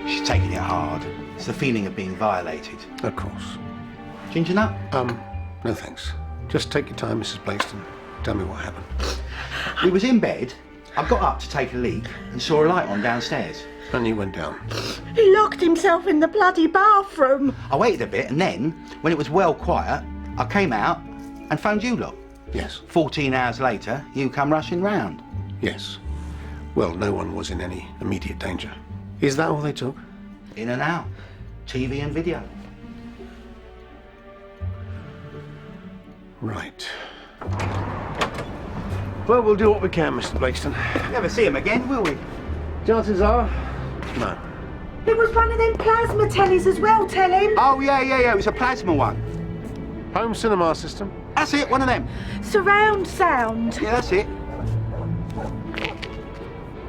She's taking it hard. It's the feeling of being violated. Of course. Ginger nut? No thanks. Just take your time, Mrs. Blaisdon. Tell me what happened. We was in bed. I got up to take a leak and saw a light on downstairs. And you went down. He locked himself in the bloody bathroom. I waited a bit and then, when it was well quiet, I came out and phoned you lot. Yes. 14 hours later, you come rushing round. Yes. Well, no one was in any immediate danger. Is that all they took? In and out. TV and video. Right. Well, we'll do what we can, Mr. Blaisdon. Never see him again, will we? Chances are, no. It was one of them plasma tellies as well, tell him. Oh, yeah. It was a plasma one. Home cinema system. That's it, one of them. Surround sound. Yeah, that's it.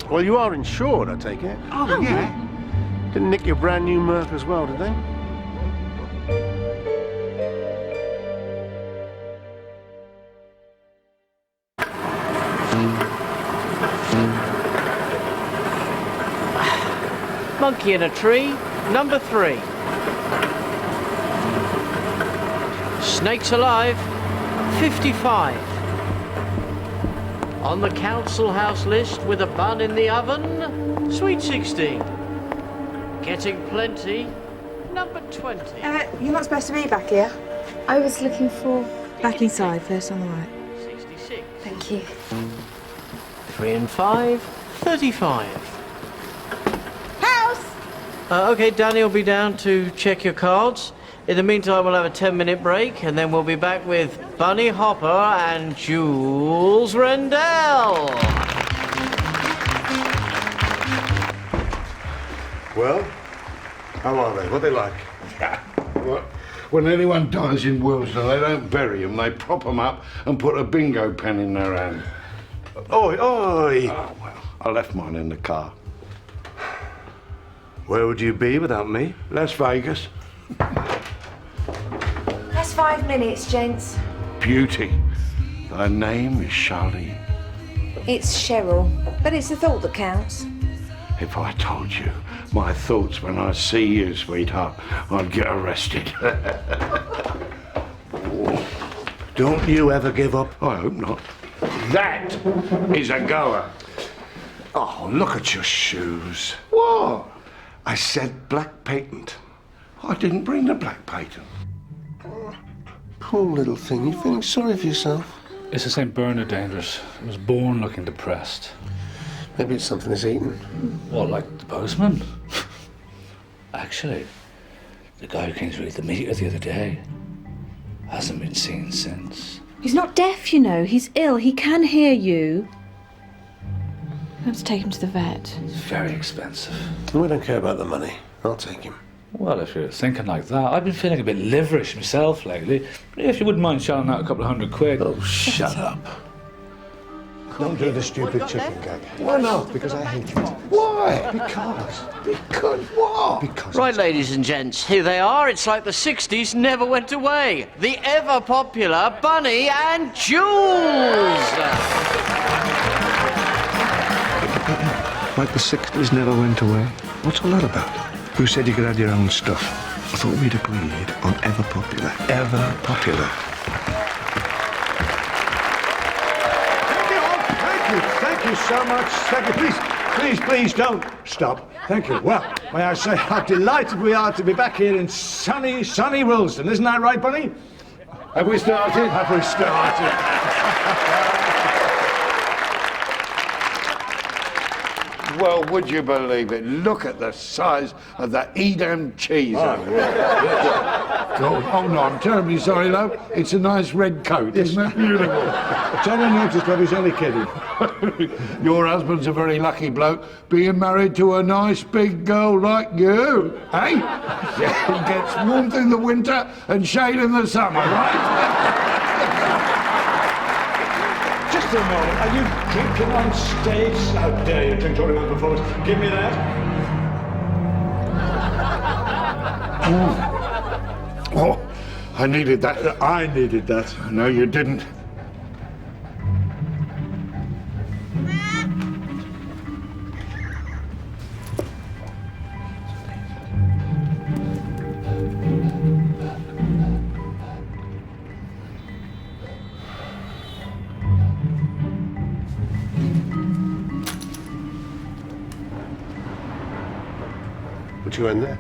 Well, you are insured, I take it. Oh, yeah. Didn't nick your brand new Merc as well, did they? Monkey in a tree, number 3. Snakes alive, 55. On the council house list with a bun in the oven, sweet 16. Getting plenty, number 20. You're not supposed to be back here. I was looking for... Back inside, first on the right. 66. Thank you. 3 and 5, 35. House! OK, Danny will be down to check your cards. In the meantime, we'll have a 10-minute break, and then we'll be back with Bunny Hopper and Jules Rendell. Well, how are they? What are they like? What? When anyone dies in Willesden, they don't bury them. They prop them up and put a bingo pen in their hand. Oi, oi! Oh, well, I left mine in the car. Where would you be without me? Las Vegas. That's 5 minutes, gents. Beauty. Her name is Charlene. It's Cheryl, but it's the thought that counts. If I told you my thoughts when I see you, sweetheart, I'd get arrested. Don't you ever give up? I hope not. That is a goer. Oh, look at your shoes. What? I said black patent. I didn't bring the black patent. Poor little thing. You feeling sorry for yourself? It's the St. Bernard dangerous. It was born looking depressed. Maybe it's something it's eaten. What, like the postman? Actually, the guy who came to read the meter the other day hasn't been seen since. He's not deaf, you know. He's ill. He can hear you. We have to take him to the vet. It's very expensive. We don't care about the money. I'll take him. Well, if you're thinking like that, I've been feeling a bit liverish myself lately. If you wouldn't mind shelling out a couple of £100. Oh, shut up. Don't do the stupid chicken gag. Why not? Because I hate you. Why? Because. Because what? Because. Right, ladies and gents, here they are. It's like the 60s never went away. The ever-popular Bunny and Jules. Like the 60s never went away. What's all that about? Who said you could have your own stuff? I thought we'd agreed on ever popular. Ever popular. Thank you so much. Thank you. Please don't stop. Thank you. Well, may I say how delighted we are to be back here in sunny Willesden. Isn't that right, Bunny? Have we started? Have we started? Well, would you believe it? Look at the size of that Edam cheese over there. God, oh no, I'm terribly sorry, love. It's a nice red coat, isn't it? Beautiful. Tell him notice, love, he's only kidding. Your husband's a very lucky bloke, being married to a nice big girl like you, eh? Yeah, he gets warmth in the winter and shade in the summer, right? Just a moment. Are you drinking on stage? How dare you drink during my performance? Give me that. Oh, I needed that. I needed that. No, you didn't. What you in there?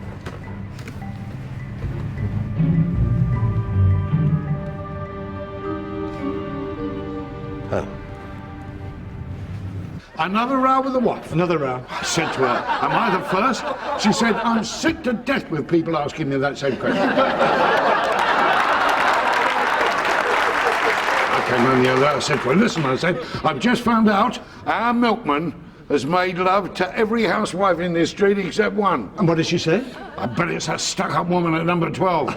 Oh. Another row with the wife. Another round. I said to her, am I the first? She said, I'm sick to death with people asking me that same question. I came home the other day, I said to her, listen, I said, I've just found out our milkman has made love to every housewife in this street except one. And what did she say? I bet it's that stuck-up woman at number 12.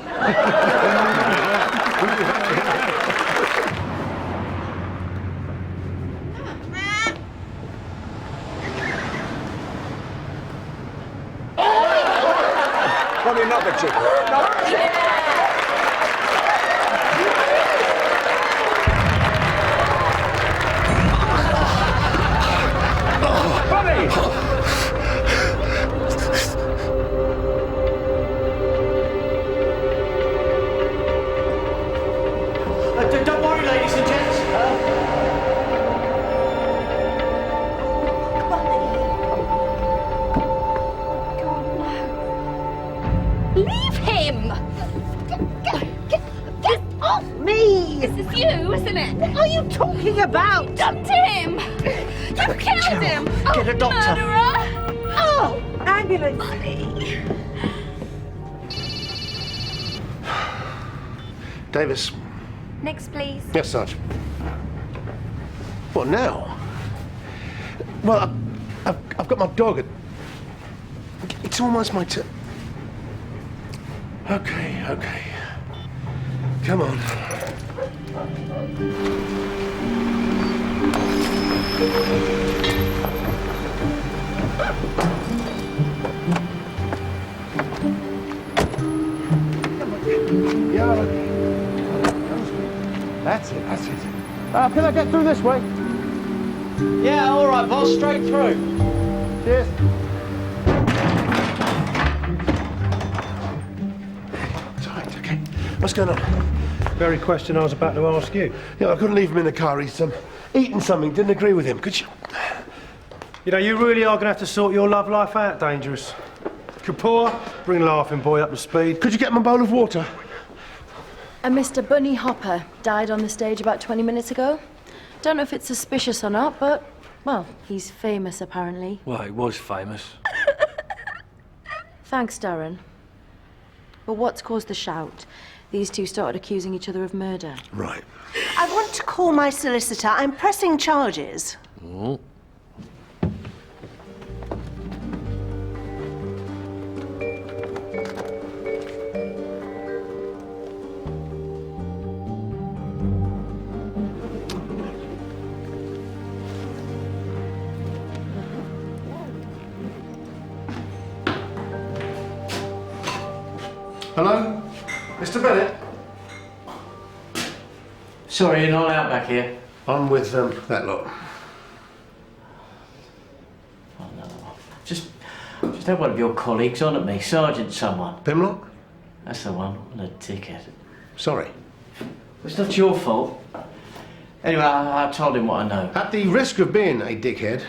Probably not the chick. Don't worry, ladies and gents. Leave him! Get off Me! This is you, isn't it? What are you talking about? You dumped him! You killed him! Get a doctor. Murderer! Oh! Ambulance! Davis. Next, please. Yes, Sarge. What now? Well, I've got my dog at... It's almost my turn. Okay, okay. Come on. Yeah, that's it, that's it. Can I get through this way? Yeah, all right, boss. Straight through. Cheers. Right, okay. What's going on? Very question I was about to ask you. Yeah, I couldn't leave him in the car. He's eating something. Didn't agree with him. Could you? You know, you really are going to have to sort your love life out, Dangerous. Kapoor, bring Laughing Boy up to speed. Could you get him a bowl of water? A Mr. Bunny Hopper died on the stage about 20 minutes ago. Don't know if it's suspicious or not, but, well, he's famous apparently. Well, he was famous. Thanks, Darren. But what's caused the shout? These two started accusing each other of murder. Right. I want to call my solicitor. I'm pressing charges. Oh. Hello? Mr. Bennett? Sorry, you're not out back here. I'm with that lot. Oh, no. Just had one of your colleagues on at me, Sergeant someone. Pimlock? That's the one. What a dickhead. Sorry. It's not your fault. Anyway, I told him what I know. At the risk of being a dickhead,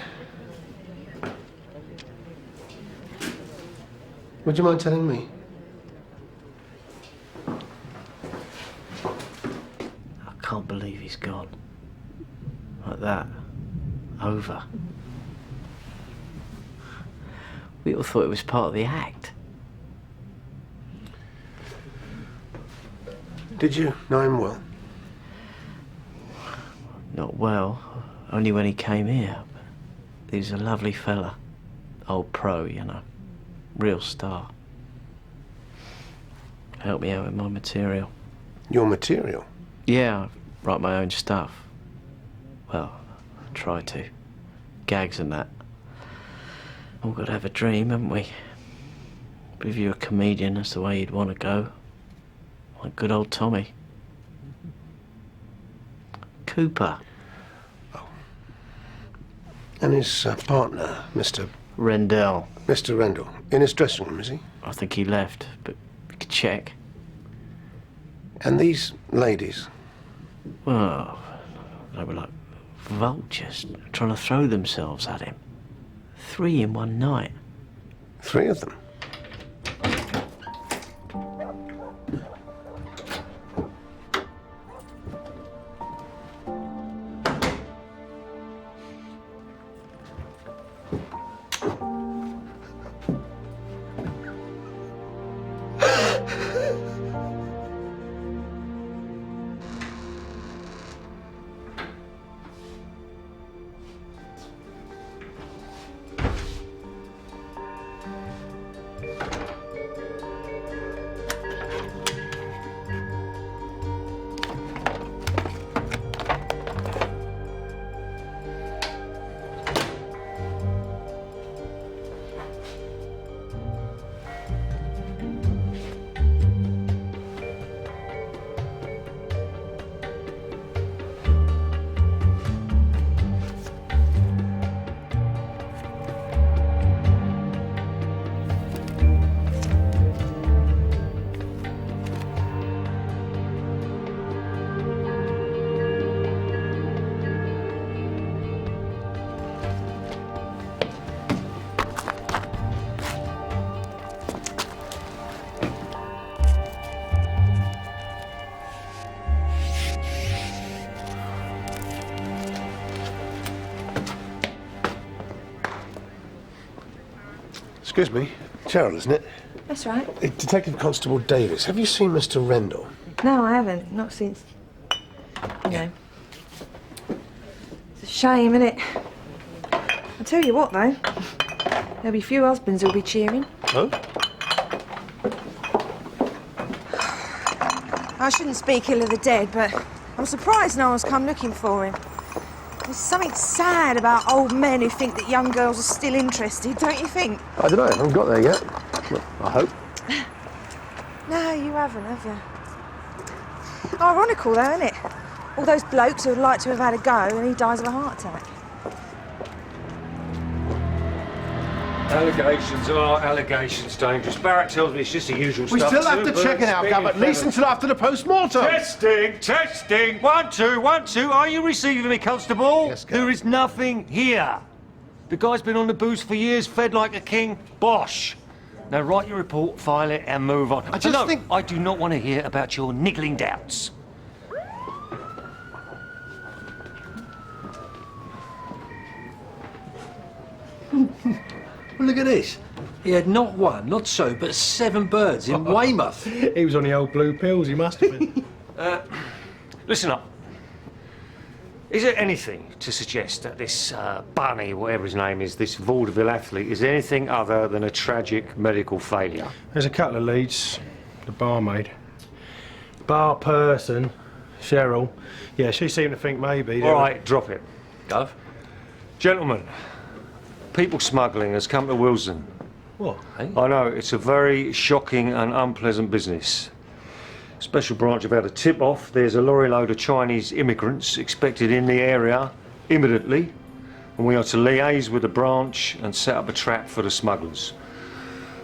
would you mind telling me? I can't believe he's gone. Like that. Over. We all thought it was part of the act. Did you know him well? Not well. Only when he came here. He was a lovely fella. Old pro, you know. Real star. Helped me out with my material. Your material? Yeah, I write my own stuff. Well, I try to. Gags and that. All got to have a dream, haven't we? But if you're a comedian, that's the way you'd want to go. Like good old Tommy. Cooper. And his partner, Mr. Rendell. Mr. Rendell. In his dressing room, is he? I think he left, but we could check. And these ladies? Well, they were like vultures trying to throw themselves at him. 3 in one night. 3 of them? Excuse me, Cheryl, isn't it? That's right. Detective Constable Davis, have you seen Mr. Rendell? No, I haven't. Not since. You know. It's a shame, isn't it? I'll tell you what, though. There'll be few husbands who'll be cheering. Oh? I shouldn't speak ill of the dead, but I'm surprised no one's come looking for him. There's something sad about old men who think that young girls are still interested, don't you think? I don't know, I haven't got there yet. Well, I hope. No, you haven't, have you? Ironical, though, isn't it? All those blokes who would like to have had a go and he dies of a heart attack. Allegations are allegations, dangerous. Barrett tells me it's just the usual We stuff. still have to check it out, Gov, at least until after the post-mortem. Testing, testing. 1, 2, 1, 2. Are you receiving me, Constable? Yes, Gov. There is nothing here. The guy's been on the booze for years, fed like a king. Bosh. Now write your report, file it, and move on. I just no, think... I do not want to hear about your niggling doubts. Well, look at this. He had not 1, not 2, but 7 birds in Weymouth. He was on the old blue pills, he must have been. Listen up. Is there anything to suggest that this Bunny, whatever his name is, this vaudeville athlete, is anything other than a tragic medical failure? There's a couple of leads. The barmaid. Bar person, Cheryl. Yeah, she seemed to think maybe... All right, drop it. Gov? Gentlemen, people smuggling has come to Willesden. What? I know, it's a very shocking and unpleasant business. Special branch have had a tip-off. There's a lorry load of Chinese immigrants expected in the area imminently, and we are to liaise with the branch and set up a trap for the smugglers.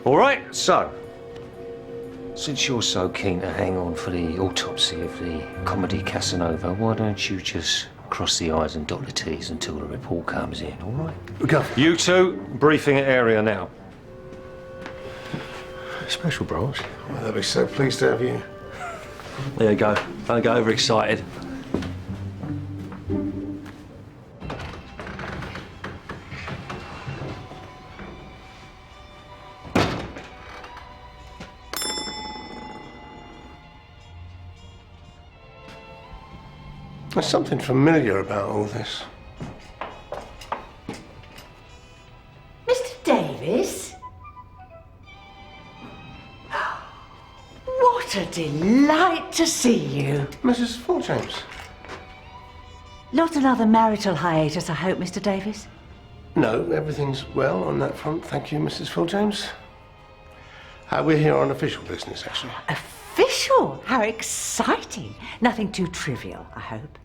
All right, so, since you're so keen to hang on for the autopsy of the comedy Casanova, why don't you just cross the I's and dot the T's until the report comes in, all right? Go. You two, briefing at area now. Special branch? Well, they'll be so pleased to have you. There you go. Don't get overexcited. There's something familiar about all this. Mr. Davis? What a delight to see you. Mrs. Fuljames? Not another marital hiatus, I hope, Mr. Davis? No, everything's well on that front, thank you, Mrs. Fuljames. We're here on official business, actually. official! How exciting! Nothing too trivial, I hope.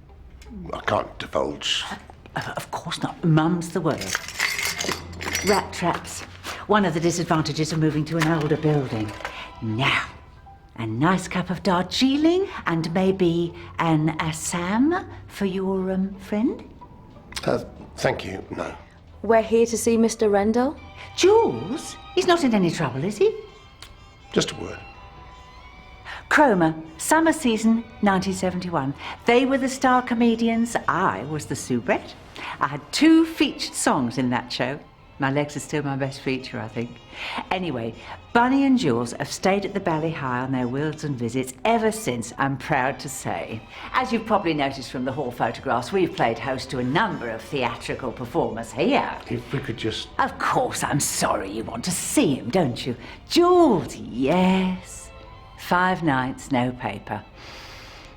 I can't divulge. Of course not. Mum's the word. Rat traps. One of the disadvantages of moving to an older building. Now, a nice cup of Darjeeling and maybe an Assam for your friend? Thank you, no. We're here to see Mr. Rendell. Jules? He's not in any trouble, is he? Just a word. Cromer, summer season 1971. They were the star comedians. I was the soubrette. I had 2 featured songs in that show. My legs are still my best feature, I think. Anyway, Bunny and Jules have stayed at the Bally High on their Willesden visits ever since, I'm proud to say. As you've probably noticed from the hall photographs, we've played host to a number of theatrical performers here. If we could just... Of course, I'm sorry you want to see him, don't you? Jules, yes. 5 nights, no paper.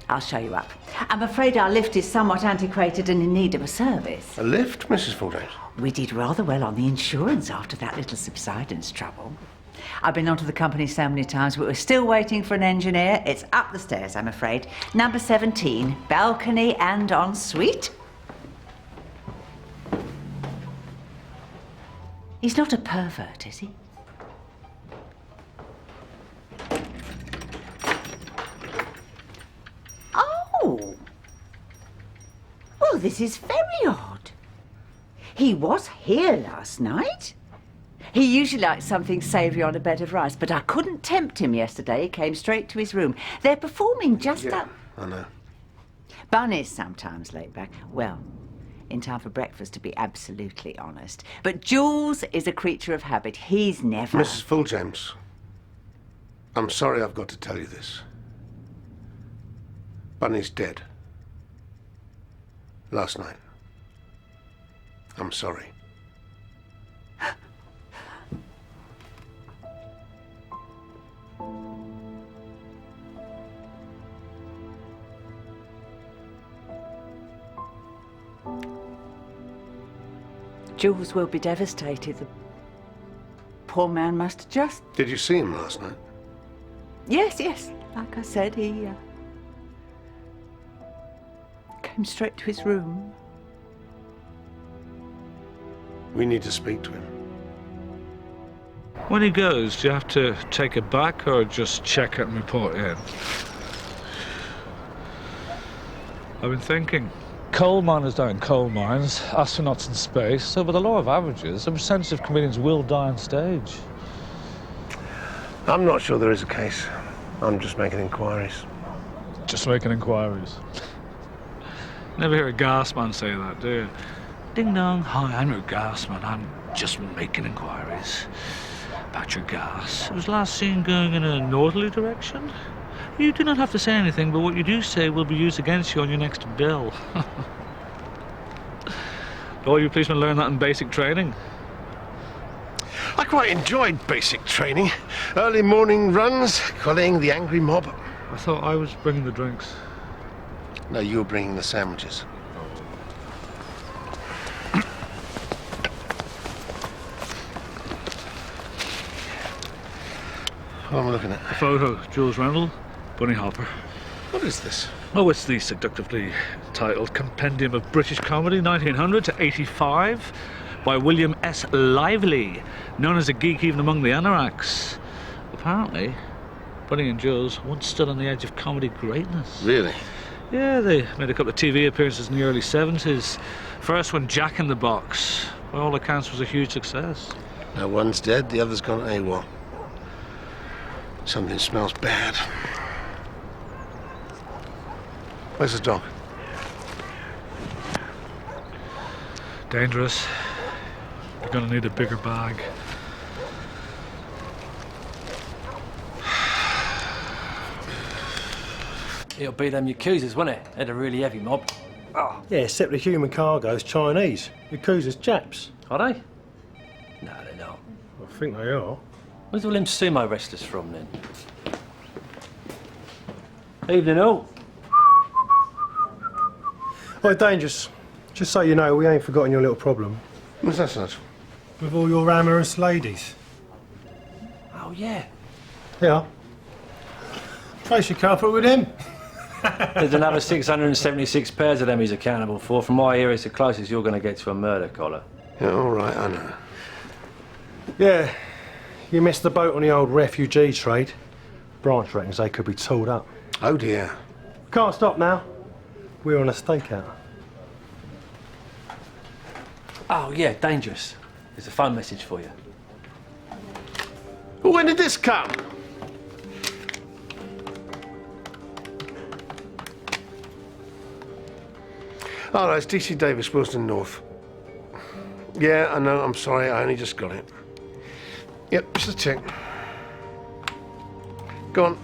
I'll show you up. I'm afraid our lift is somewhat antiquated and in need of a service. A lift, Mrs. Fulljames? We did rather well on the insurance after that little subsidence trouble. I've been onto the company so many times, but we're still waiting for an engineer. It's up the stairs, I'm afraid. Number 17, balcony and ensuite. He's not a pervert, is he? Oh! Well, this is very odd. He was here last night. He usually likes something savoury on a bed of rice, but I couldn't tempt him yesterday. He came straight to his room. They're performing just up... I know. Bunny's sometimes laid back. Well, in time for breakfast, to be absolutely honest. But Jules is a creature of habit. He's never... Mrs. Fulljames, I'm sorry I've got to tell you this. Bunny's dead. Last night. I'm sorry. Jules will be devastated. The poor man must adjust. Did you see him last night? Yes, yes. Like I said, he came straight to his room. We need to speak to him. When he goes, do you have to take it back or just check it and report in? I've been thinking. Coal miners die in coal mines, astronauts in space, so by the law of averages, a percentage of comedians will die on stage. I'm not sure there is a case. I'm just making inquiries. Just making inquiries. Never hear a gas man say that, do you? Ding dong, hi, I'm your gas man. I'm just making inquiries about your gas. It was last seen going in a northerly direction. You do not have to say anything, but what you do say will be used against you on your next bill. All you policemen learn that in basic training. I quite enjoyed basic training. Early morning runs, collying the angry mob. I thought I was bringing the drinks. No, you were bringing the sandwiches. What am I looking at? A photo, Jules Rendell, Bunny Hopper. What is this? Oh, it's the seductively titled Compendium of British Comedy, 1900 to 85, by William S. Lively, known as a geek even among the anoraks. Apparently, Bunny and Jules once stood on the edge of comedy greatness. Really? Yeah, they made a couple of TV appearances in the early 70s. First one, Jack in the Box. By all accounts, was a huge success. Now one's dead, the other's gone AWOL. Something smells bad. Where's the dog? Dangerous. You're gonna need a bigger bag. It'll be them Yakuzas, won't it? They're a really heavy mob. Oh. Yeah, except the human cargo's Chinese. Yakuza's Japs. Are they? No, they're not. I think they are. Where's all them sumo wrestlers from, then? Evening, all. Oh, Dangerous. Just so you know, we ain't forgotten your little problem. What's that, Sarge? With all your amorous ladies. Oh, yeah. Yeah. Place your carpet with him. There's another 676 pairs of them he's accountable for. From what I hear, it's the closest you're going to get to a murder collar. Yeah, all right, I know. Yeah, you missed the boat on the old refugee trade. Branch reckons they could be tooled up. Oh, dear. Can't stop now. We're on a stakeout. Oh, yeah, dangerous. There's a phone message for you. Well, when did this come? Oh, no, it's DC Davis, Willesden North. Yeah, I know, I'm sorry, I only just got it. Yep, just a check. Go on.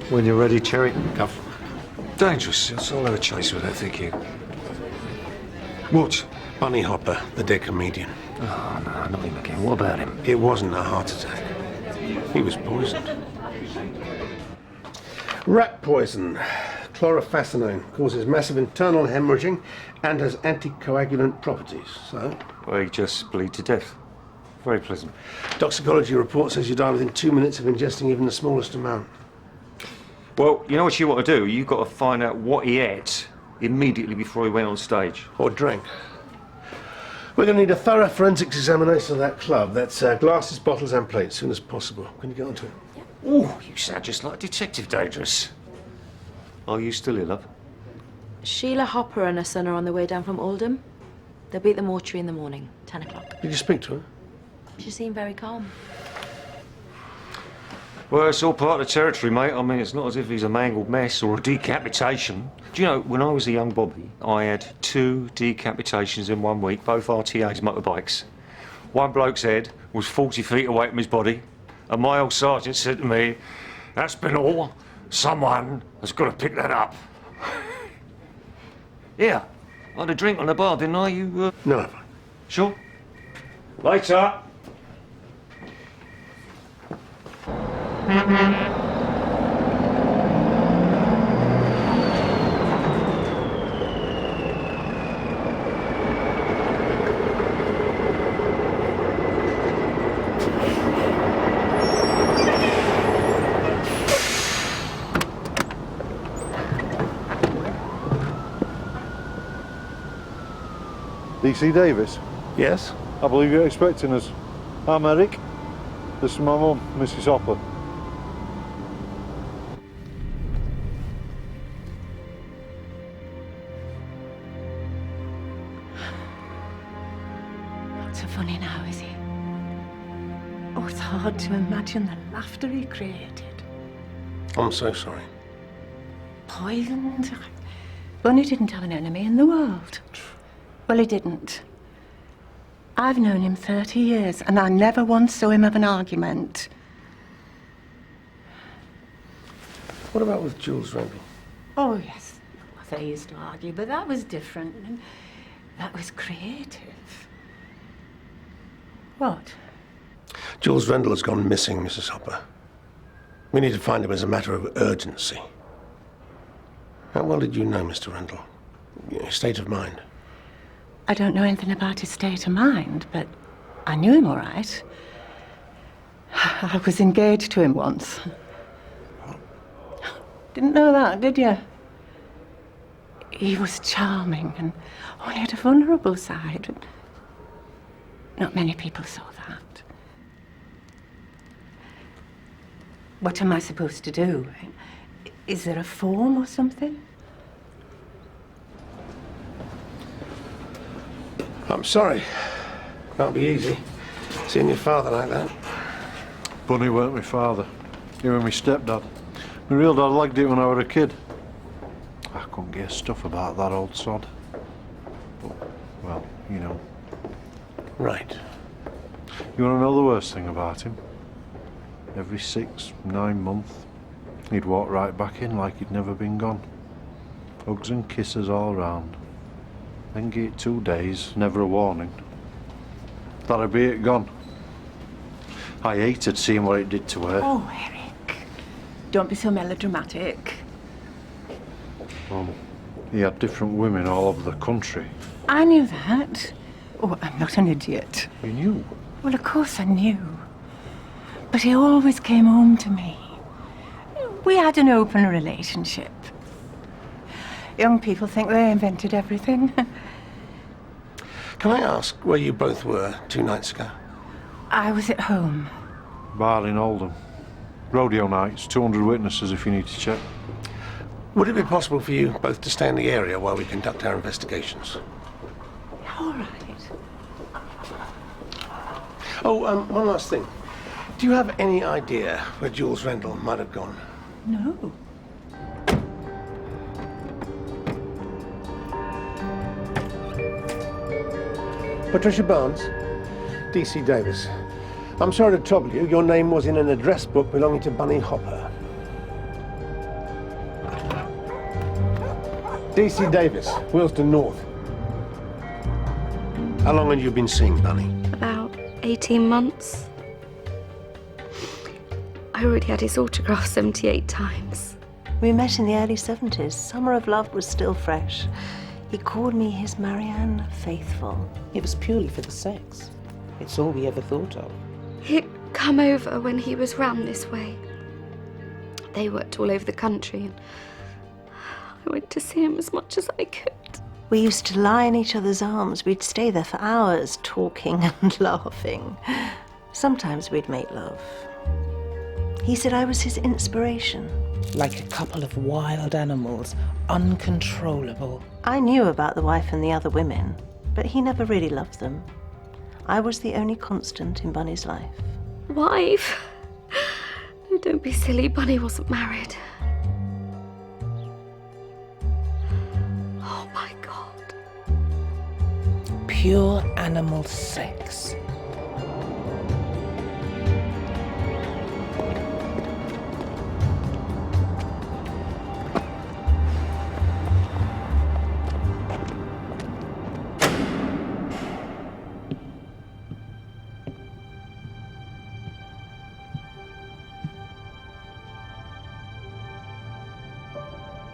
When you're ready, Cherry. Go. Dangerous. Let's all have a chase with that, thank you. What? Bunny Hopper, the dead comedian. Oh, no, not him again. What about him? It wasn't a heart attack. He was poisoned. Rat poison. Chlorofascinone causes massive internal hemorrhaging and has anticoagulant properties. So? Well, he just bleed to death. Very pleasant. Toxicology report says you die within 2 minutes of ingesting even the smallest amount. Well, you know what you want to do? You've got to find out what he ate immediately before he went on stage. Or drank. We're going to need a thorough forensics examination of that club. That's glasses, bottles and plates, as soon as possible. Can you get onto it? Ooh, you sound just like Detective Dangerous. Are you still ill, love? Sheila Hopper and her son are on their way down from Oldham. They'll be at the mortuary in the morning, 10 o'clock. Did you speak to her? She seemed very calm. Well, it's all part of the territory, mate. I mean, it's not as if he's a mangled mess or a decapitation. Do you know, when I was a young Bobby, I had 2 decapitations in 1 week, both RTA's motorbikes. One bloke's head was 40 feet away from his body, and my old sergeant said to me, "That's been all. Someone has got to pick that up." Yeah, I had a drink on the bar, didn't I? You, No. Sure? Later. DC Davis? Yes? I believe you're expecting us. I'm Eric. This is my mum, Mrs. Hopper. Not so funny now, is he? Oh, it's hard to imagine the laughter he created. I'm so sorry. Poisoned. Bunny didn't have an enemy in the world. Well, he didn't. I've known him 30 years, and I never once saw him have an argument. What about with Jules Rendell? Oh, yes. Well, they used to argue, but that was different. And that was creative. What? Jules Rendell has gone missing, Mrs. Hopper. We need to find him as a matter of urgency. How well did you know Mr. Rendell? Your state of mind? I don't know anything about his state of mind, but I knew him all right. I was engaged to him once. Didn't know that, did you? He was charming, and he had a vulnerable side. Not many people saw that. What am I supposed to do? Is there a form or something? I'm sorry. Can't be easy. Seeing your father like that. Bunny weren't my father. He was my stepdad. My real dad liked it when I was a kid. I couldn't get stuff about that old sod. But, well, you know. Right. You want to know the worst thing about him? Every 6, 9 months, he'd walk right back in like he'd never been gone. Hugs and kisses all round. Then give it 2 days, never a warning. That'd be it gone. I hated seeing what it did to her. Oh, Eric. Don't be so melodramatic. He had different women all over the country. I knew that. Oh, I'm not an idiot. You knew? Well, of course I knew. But he always came home to me. We had an open relationship. Young people think they invented everything. Can I ask where you both were 2 nights ago? I was at home. Bar in Oldham. Rodeo nights, 200 witnesses if you need to check. Would it be possible for you both to stay in the area while we conduct our investigations? All right. Oh, one last thing. Do you have any idea where Jules Rendell might have gone? No. Patricia Barnes, D.C. Davis. I'm sorry to trouble you. Your name was in an address book belonging to Bunny Hopper. D.C. Davis, Willesden North. How long had you been seeing Bunny? About 18 months. I already had his autograph 78 times. We met in the early 70s. Summer of love was still fresh. He called me his Marianne Faithful. It was purely for the sex. It's all we ever thought of. He'd come over when he was round this way. They worked all over the country, and I went to see him as much as I could. We used to lie in each other's arms. We'd stay there for hours, talking and laughing. Sometimes we'd make love. He said I was his inspiration. Like a couple of wild animals, uncontrollable. I knew about the wife and the other women, but he never really loved them. I was the only constant in Bunny's life. Wife? Oh, don't be silly. Bunny wasn't married. Oh my God. Pure animal sex.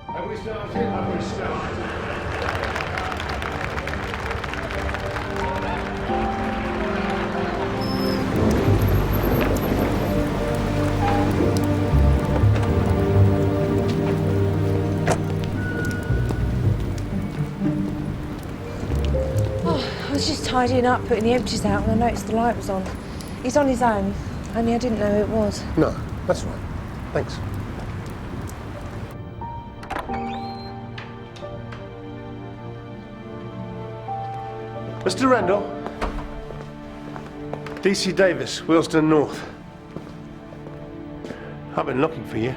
Have we started? Have we started? Oh, I was just tidying up, putting the empties out, and I noticed the light was on. He's on his own, only I didn't know who it was. No, that's right. Thanks. Mr. Rendell. D.C. Davis, Willesden North. I've been looking for you.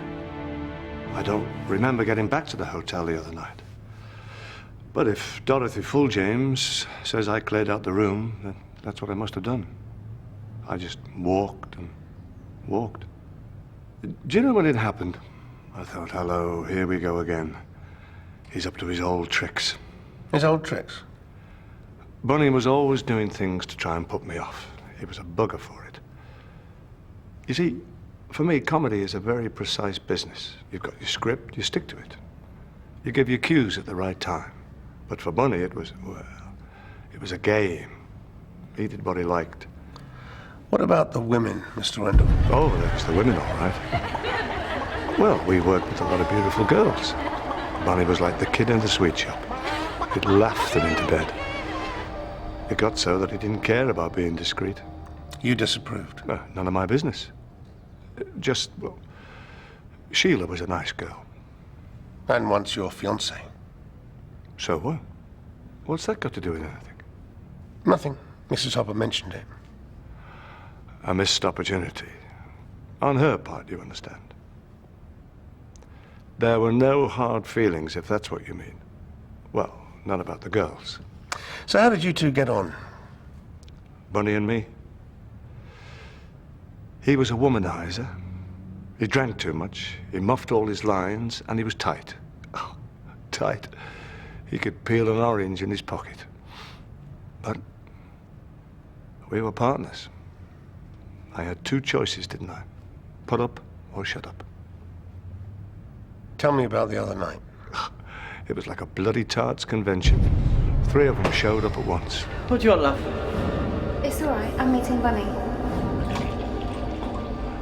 I don't remember getting back to the hotel the other night. But if Dorothy Fulljames says I cleared out the room, then that's what I must have done. I just walked and walked. Do you know when it happened? I thought, hello, here we go again. He's up to his old tricks. His old tricks? Bunny was always doing things to try and put me off. He was a bugger for it. You see, for me, comedy is a very precise business. You've got your script, you stick to it. You give your cues at the right time. But for Bunny, it was, well, it was a game. He did what he liked. What about the women, Mr. Rendell? Oh, there was the women, all right. Well, we worked with a lot of beautiful girls. Bunny was like the kid in the sweet shop. He'd laugh them into bed. It got so that he didn't care about being discreet. You disapproved? None of my business. Just, well, Sheila was a nice girl. And once your fiancée. So what? What's that got to do with anything? Nothing. Mrs. Hopper mentioned it. A missed opportunity. On her part, you understand. There were no hard feelings, if that's what you mean. Well, none about the girls. So how did you two get on? Bunny and me. He was a womanizer. He drank too much. He muffed all his lines, and he was tight. Oh, tight. He could peel an orange in his pocket. But we were partners. I had two choices, didn't I? Put up or shut up. Tell me about the other night. It was like a bloody tarts convention. 3 of them showed up at once. What do you want, love? It's all right. I'm meeting Bunny.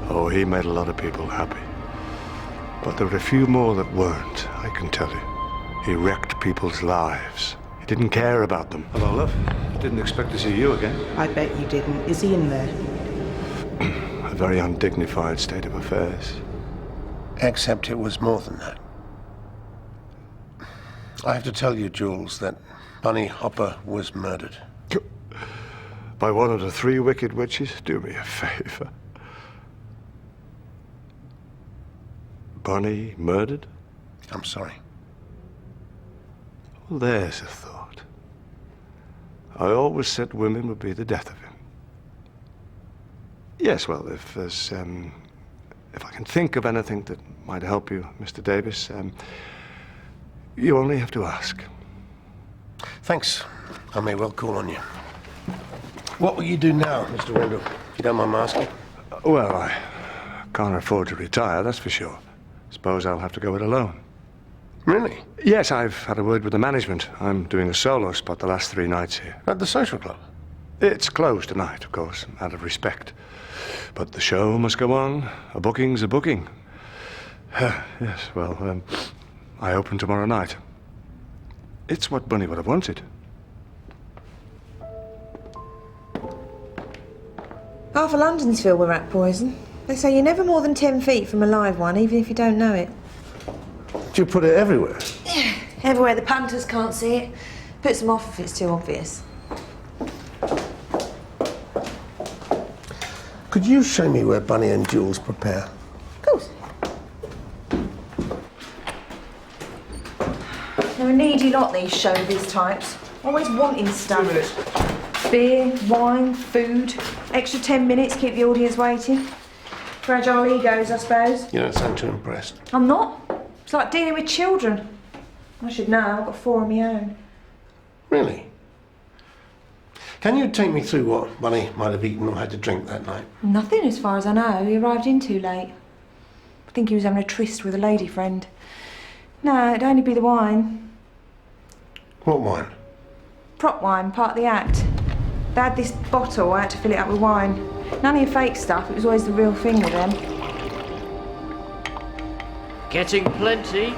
Oh, he made a lot of people happy. But there were a few more that weren't, I can tell you. He wrecked people's lives. He didn't care about them. Hello, love. Didn't expect to see you again. I bet you didn't. Is he in there? A very undignified state of affairs. Except it was more than that. I have to tell you, Jules, that Bunny Hopper was murdered. By one of the 3 wicked witches? Do me a favor. Bunny murdered? I'm sorry. Well, there's a thought. I always said women would be the death of him. Yes, well, if I can think of anything that might help you, Mr. Davis, you only have to ask. Thanks. I may well call on you. What will you do now, Mr. Rendell? If you don't mind my asking. Well, I can't afford to retire, that's for sure. Suppose I'll have to go it alone. Really? Yes, I've had a word with the management. I'm doing a solo spot the last 3 nights here. At the social club? It's closed tonight, of course, out of respect. But the show must go on. A booking's a booking. Yes, well, I open tomorrow night. It's what Bunny would have wanted. Half of London's filled with rat poison. They say you're never more than 10 feet from a live one, even if you don't know it. Do you put it everywhere? Yeah, everywhere the punters can't see it. Puts them off if it's too obvious. Could you show me where Bunny and Jules prepare? Of course. They're a needy lot, these showbiz types. Always wanting stuff. 2 minutes. Beer, wine, food. Extra 10 minutes, keep the audience waiting. Fragile egos, I suppose. You don't sound too impressed. I'm not. It's like dealing with children. I should know, I've got 4 of my own. Really? Can you take me through what Bunny might have eaten or had to drink that night? Nothing, as far as I know. He arrived in too late. I think he was having a tryst with a lady friend. No, it'd only be the wine. What wine? Prop wine, part of the act. They had this bottle, I had to fill it up with wine. None of your fake stuff, it was always the real thing with them. Getting plenty.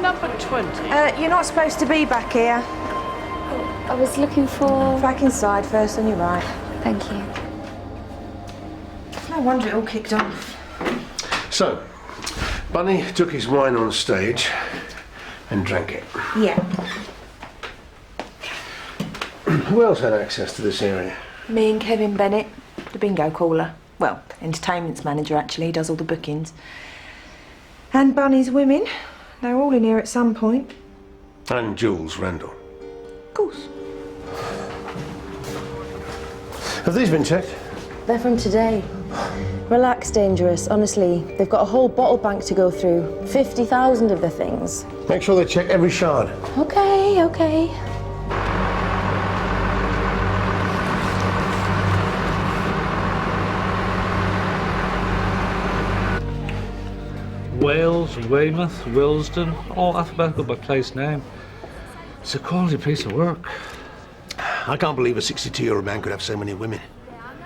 Number 20. You're not supposed to be back here. I was looking for... Back inside first, on your right. Thank you. No wonder it all kicked off. So, Bunny took his wine on stage and drank it. Yeah. Who else had access to this area? Me and Kevin Bennett, the bingo caller. Well, entertainment's manager, actually. He does all the bookings. And Bunny's women. They were all in here at some point. And Jules Rendell. Of course. Have these been checked? They're from today. Relax, Dangerous. Honestly, they've got a whole bottle bank to go through. 50,000 of the things. Make sure they check every shard. Okay, okay. Wales, Weymouth, Willesden, all alphabetical by place name. It's a quality piece of work. I can't believe a 62-year-old man could have so many women.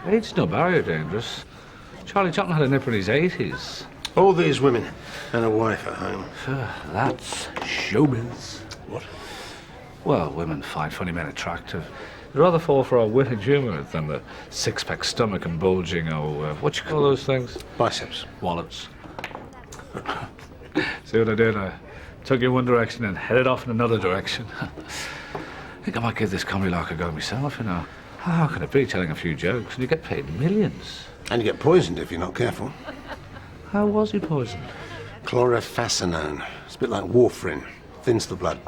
Age's no barrier, Dangerous. Charlie Chaplin had a nipper in his 80s. All these women and a wife at home. That's showbiz. What? Well, women find funny men attractive. They'd rather fall for our witty humour than the six-pack stomach and bulging, what you call those things? Biceps. Wallets. See what I did? I took you in one direction and headed off in another direction. I think I might give this comedy lark a go myself, you know. How can it be telling a few jokes and you get paid millions? And you get poisoned if you're not careful. How was he poisoned? Chlorofascinone. It's a bit like warfarin. Thins the blood.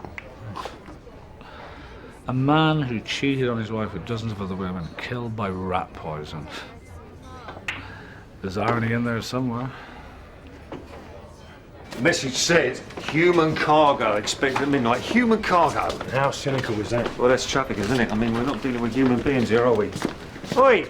A man who cheated on his wife with dozens of other women, killed by rat poison. There's irony in there somewhere. The message said, human cargo expected at midnight. Human cargo? How cynical was that? Well, that's traffic, isn't it? I mean, we're not dealing with human beings here, are we? Oi!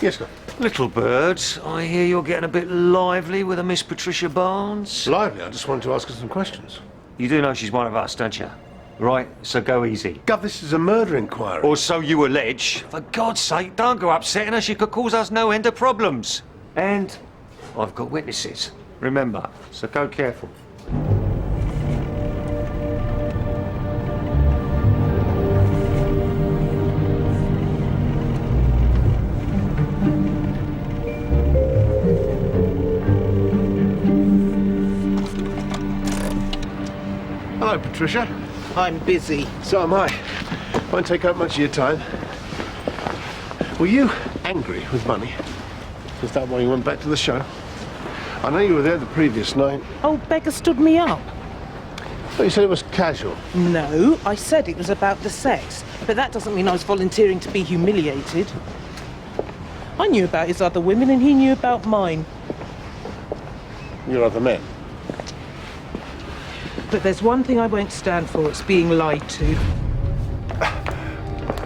Yes, sir. Little birds, I hear you're getting a bit lively with a Miss Patricia Barnes. Lively? I just wanted to ask her some questions. You do know she's one of us, don't you? Right, so go easy. Gov, this is a murder inquiry. Or so you allege. For God's sake, don't go upsetting her. She could cause us no end of problems. And I've got witnesses. Remember, so go careful. Hello, Patricia. I'm busy. So am I. Won't take up much of your time. Were you angry with Bunny? Is that why you went back to the show? I know you were there the previous night. Old beggar stood me up. But you said it was casual. No, I said it was about the sex, but that doesn't mean I was volunteering to be humiliated. I knew about his other women and he knew about mine. Your other men? But there's one thing I won't stand for, it's being lied to.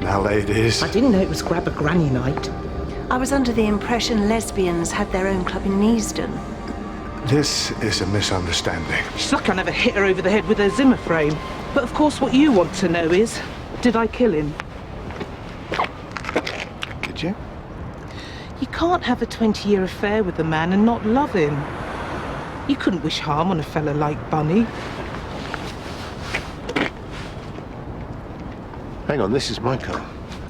Now, ladies. I didn't know it was grab a granny night. I was under the impression lesbians had their own club in Willesden. This is a misunderstanding. It's like I never hit her over the head with a Zimmer frame. But of course what you want to know is, did I kill him? Did you? You can't have a 20-year affair with a man and not love him. You couldn't wish harm on a fella like Bunny. Hang on, this is my car.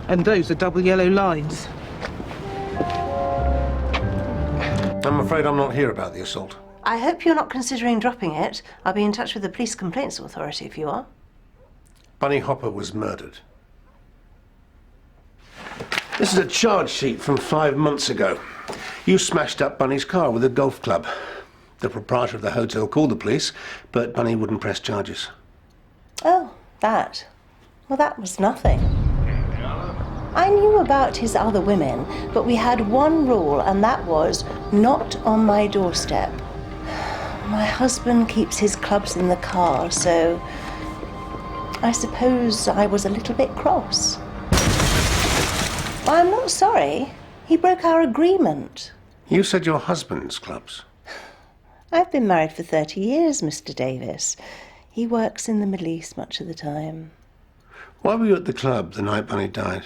And those are double yellow lines. I'm afraid I'm not here about the assault. I hope you're not considering dropping it. I'll be in touch with the Police Complaints Authority if you are. Bunny Hopper was murdered. This is a charge sheet from 5 months ago. You smashed up Bunny's car with a golf club. The proprietor of the hotel called the police, but Bunny wouldn't press charges. Oh, that. Well, that was nothing. I knew about his other women, but we had one rule, and that was not on my doorstep. My husband keeps his clubs in the car, so I suppose I was a little bit cross. I'm not sorry. He broke our agreement. You said your husband's clubs. I've been married for 30 years, Mr. Davis. He works in the Middle East much of the time. Why were you at the club the night Bunny died?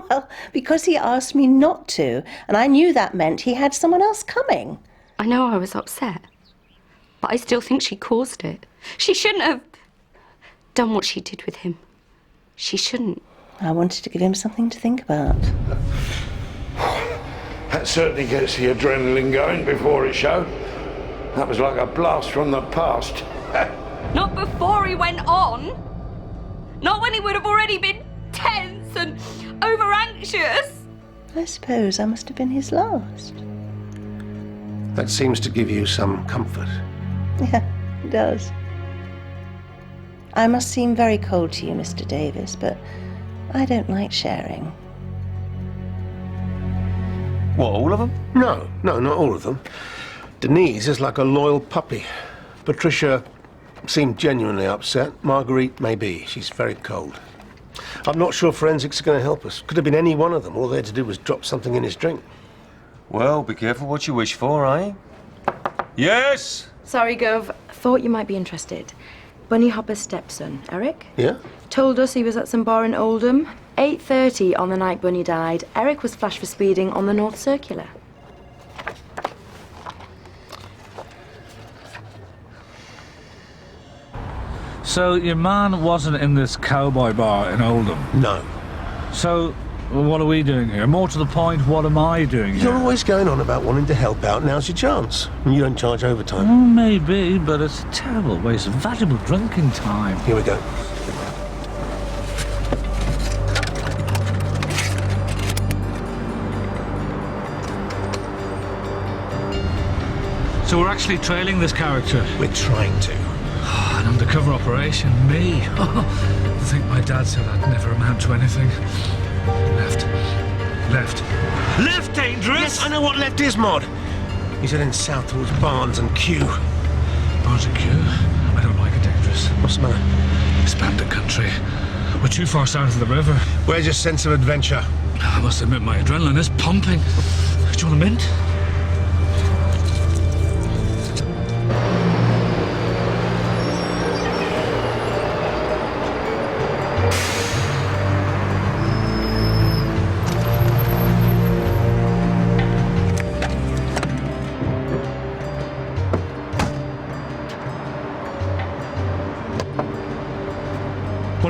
Well, because he asked me not to, and I knew that meant he had someone else coming. I know I was upset, but I still think she caused it. She shouldn't have done what she did with him. She shouldn't. I wanted to give him something to think about. That certainly gets the adrenaline going before a show. That was like a blast from the past. Not before he went on. Not when he would have already been tense and over-anxious. I suppose I must have been his last. That seems to give you some comfort. Yeah, it does. I must seem very cold to you, Mr. Davis, but I don't like sharing. What, all of them? No, not all of them. Denise is like a loyal puppy. Patricia seemed genuinely upset. Marguerite may be. She's very cold. I'm not sure forensics are going to help us. Could have been any one of them. All they had to do was drop something in his drink. Well, be careful what you wish for, eh? Yes? Sorry, Gov. Thought you might be interested. Bunny Hopper's stepson, Eric, Yeah? told us he was at some bar in Oldham. 8:30 on the night Bunny died. Eric was flashed for speeding on the North Circular. So your man wasn't in this cowboy bar in Oldham? No. So what are we doing here? More to the point, what am I doing here? You're always going on about wanting to help out. Now's your chance. And you don't charge overtime. Well, maybe, but it's a terrible waste of valuable drinking time. Here we go. So we're actually trailing this character? We're trying to. An undercover operation? Me? I think my dad said I'd never amount to anything. Left. Left dangerous? Yes, I know what left is, Mod. He's heading south towards Barnes and Kew. Barnes and Kew? I don't like it dangerous. What's the matter? It's bandit country. We're too far south of the river. Where's your sense of adventure? I must admit my adrenaline is pumping. Do you want a mint?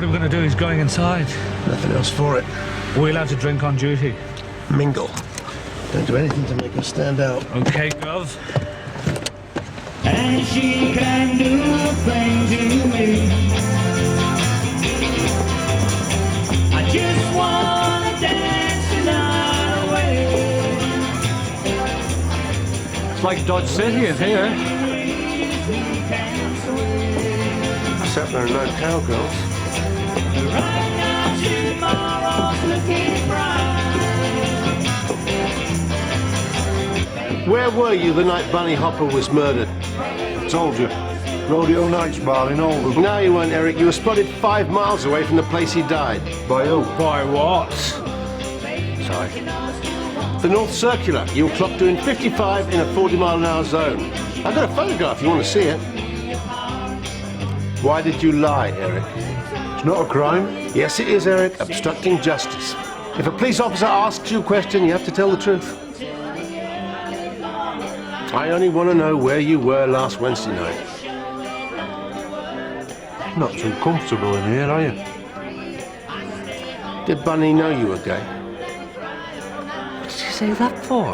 What are we going to do? He's going inside. Nothing else for it. Are we allowed to drink on duty? Mingle. Don't do anything to make us stand out. Okay, Gov. And she can do things to me. I just wanna dance the night away. It's like Dodge City in here. Except there are no cowgirls. Right now tomorrow's looking bright. Where were you the night Bunny Hopper was murdered? Told you. Rodeo Nights Bar in Oldham. No, you weren't, Eric. You were spotted 5 miles away from the place he died. By who? By what? Sorry. The North Circular. You were clocked doing 55 in a 40-mile-an-hour zone. I've got a photograph if you want to see it. Why did you lie, Eric? It's not a crime. Yes, it is, Eric. Obstructing justice. If a police officer asks you a question, you have to tell the truth. I only want to know where you were last Wednesday night. Not too comfortable in here, are you? Did Bunny know you were gay? What did you say that for?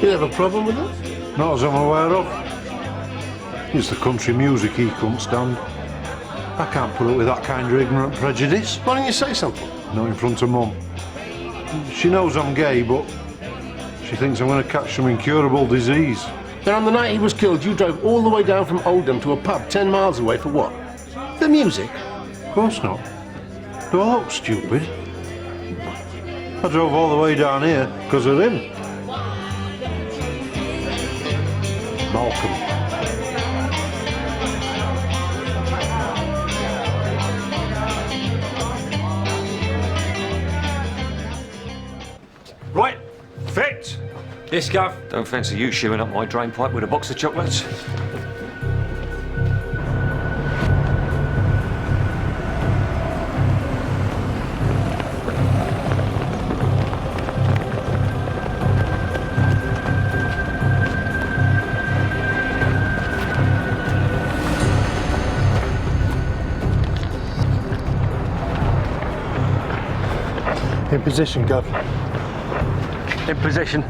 You have a problem with it? Not as I'm aware of. It's the country music he couldn't stand. I can't put up with that kind of ignorant prejudice. Why don't you say something? Not in front of Mum. She knows I'm gay, but she thinks I'm going to catch some incurable disease. Then on the night he was killed, you drove all the way down from Oldham to a pub 10 miles away for what? The music? Of course not. Do I look stupid? I drove all the way down here because of him. Malcolm. Right, fit. Yes, Gov. Don't fancy you shooing up my drain pipe with a box of chocolates. In position, Gov. In position.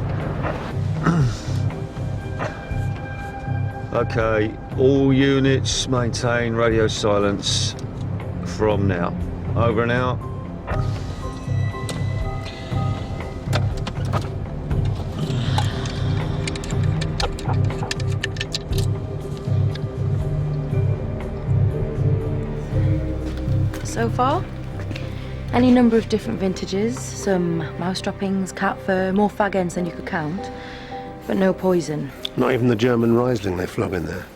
Okay, all units maintain radio silence from now. Over and out. So far? Any number of different vintages, some mouse droppings, cat fur, more fag ends than you could count, but no poison. Not even the German Riesling they flog in there.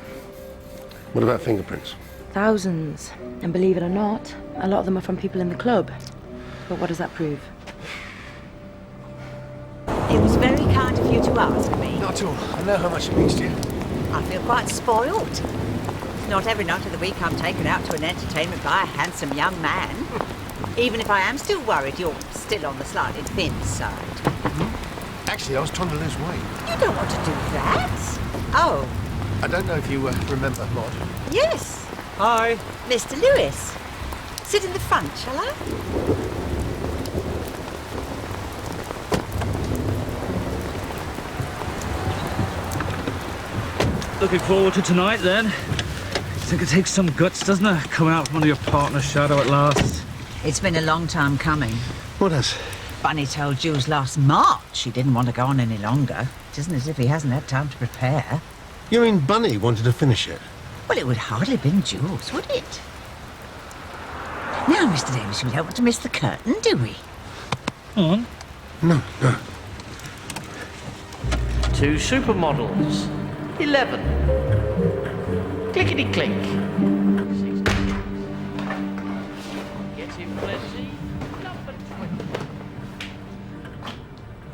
What about fingerprints? Thousands. And believe it or not, a lot of them are from people in the club. But what does that prove? It was very kind of you to ask me. Not at all. I know how much it means to you. I feel quite spoiled. Not every night of the week I'm taken out to an entertainment by a handsome young man. Even if I am still worried you're still on the slightly thin side. Actually, I was trying to lose weight. You don't want to do that. Oh. I don't know if you remember Maud. Yes. Hi. Mr. Lewis. Sit in the front, shall I? Looking forward to tonight, then. I think it takes some guts, doesn't it? Coming out from under your partner's shadow at last. It's been a long time coming. What has? Bunny told Jules last March he didn't want to go on any longer. It isn't as if he hasn't had time to prepare. You mean Bunny wanted to finish it? Well, it would hardly have been Jules, would it? Now, Mr. Davis, we don't want to miss the curtain, do we? On. No. Two supermodels. 11. Clickety-click. Get him plenty. Number 20.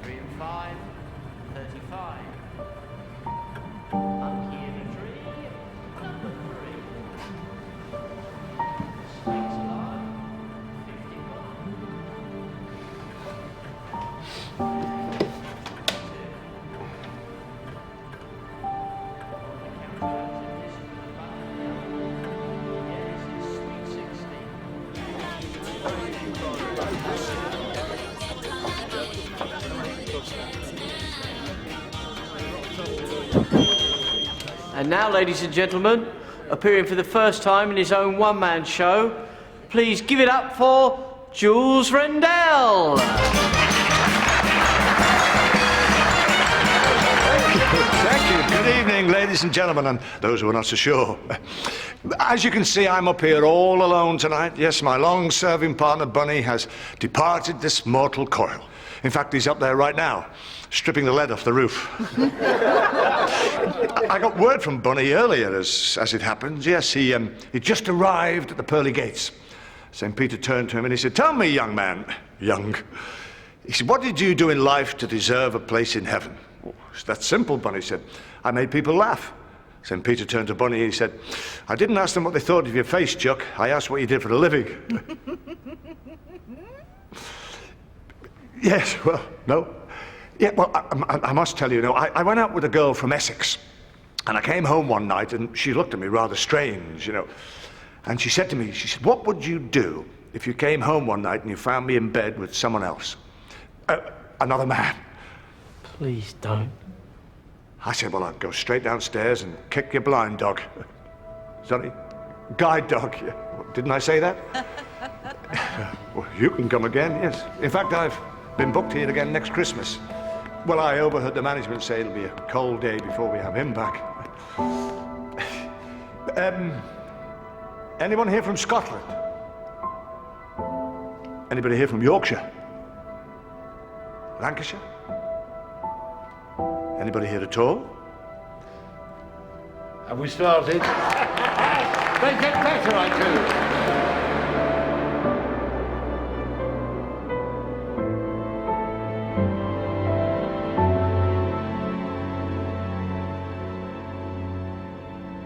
3 and 5. 35. Monkey in a tree. Number 3. Snakes alive. 51. And now, ladies and gentlemen, appearing for the first time in his own one-man show, please give it up for Jules Rendell. Thank you. Good evening, ladies and gentlemen, and those who are not so sure. As you can see, I'm up here all alone tonight. Yes, my long-serving partner, Bunny, has departed this mortal coil. In fact, he's up there right now, stripping the lead off the roof. I got word from Bunny earlier, as it happens. Yes, he just arrived at the pearly gates. St. Peter turned to him and he said, "Tell me, young man," young, he said, "what did you do in life to deserve a place in heaven?" "Oh, it's that simple," Bunny said. "I made people laugh." St. Peter turned to Bunny and he said, "I didn't ask them what they thought of your face, Chuck. I asked what you did for a living." Yes, well, no. Yeah, well, I must tell you, I went out with a girl from Essex, and I came home one night and she looked at me rather strange, And she said to me, she said, "What would you do if you came home one night and you found me in bed with someone else? Another man?" Please don't. I said, "Well, I'd go straight downstairs and kick your blind dog." Sorry? Guide dog. Yeah. Didn't I say that? Well, you can come again, yes. In fact, I've been booked here again next Christmas. Well, I overheard the management say it'll be a cold day before we have him back. Anyone here from Scotland? Anybody here from Yorkshire? Lancashire? Anybody here at all? Have we started? They get better, I tell you.